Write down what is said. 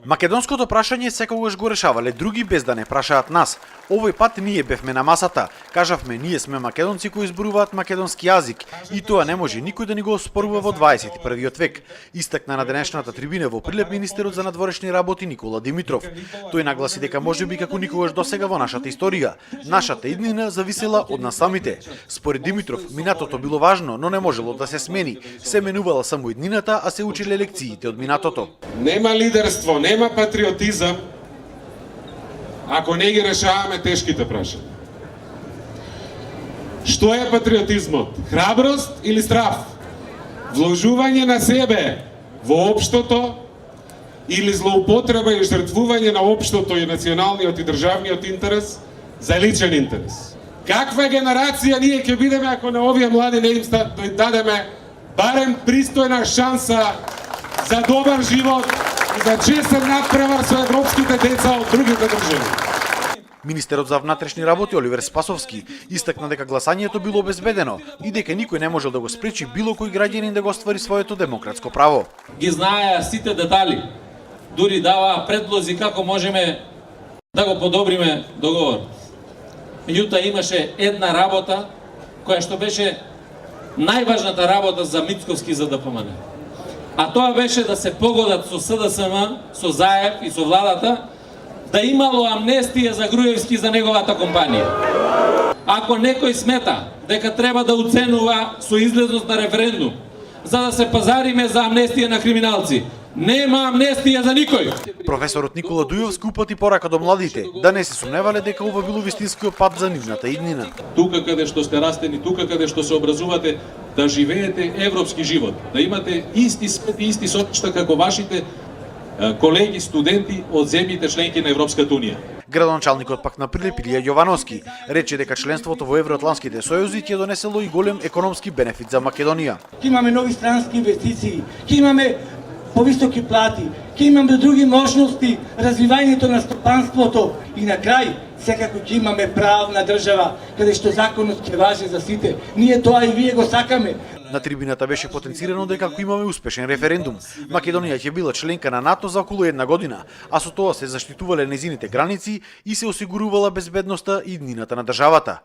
Македонското прашање секогаш го решавале други без да не прашаат нас. Овој пат ние бевме на масата. Кажавме, ние сме македонци кои зборуваат македонски јазик и тоа не може никој да ни го оспорува во 21 век. Истакна на денешната трибина во Прилеп министерот за надворешни работи Никола Димитров. Тој нагласи дека можеби како никогаш досега во нашата историја, нашата иднина зависела од нас самите. Според Димитров, минатото било важно, но не можело да се смени. Се менувала само иднината, а се учеле лекциите од минатото. Нема лидерство, нема патриотизам, ако не ги решаваме тешките прашања. Што е патриотизмот? Храброст или страв? Вложување на себе во општото или злоупотреба или жртвување на општото и националниот и државниот интерес за личен интерес? Каква генерација ние ќе бидеме ако на овие млади не им дадеме барем пристојна шанса за добар живот и за честен надпревар со европските деца од другите држави? Министерот за внатрешни работи Оливер Спасовски истакна дека гласањето било обезбедено и дека никој не можел да го спречи било кој граѓанин да го оствари своето демократско право. Ги знаеа сите детали, дури даваа предлози како можеме да го подобриме договор. Меѓутоа имаше една работа која што беше најважната работа за Мицковски за ДПМН. А тоа беше да се погодат со СДСМ, со ЗАЕВ и со владата, да имало амнестија за Груевски за неговата компанија. Ако некој смета дека треба да уценува со излезност на референдум, за да се пазариме за амнестија на криминалци, нема амнестија за никој. Професорот Никола Дујовски упати порака до младите да не се сумневале дека ова било вистинскиот пат за нивната иднина. Тука каде што сте растени, тука каде што се образувате, да живеете европски живот, да имате исти свет и исти сопишта како вашите колеги студенти од земјите членки на Европската унија. Градоначалникот пак на Прилеп Илија Јовановски рече дека членството во евроатланските сојузи ќе донесело и голем економски бенефит за Македонија. Ќе имаме нови странски инвестиции, ќе имаме повисоки плати, ќе имаме други можности, развивањето на стопанството и на крај секако ќе имаме правна држава каде што законот ќе важи за сите. Ние тоа и вие го сакаме. На трибината беше потенцирано дека ако имаме успешен референдум, Македонија ќе била членка на НАТО за околу една година, а со тоа се заштитувале нејзините граници и се осигурувала безбедноста и иднината на државата.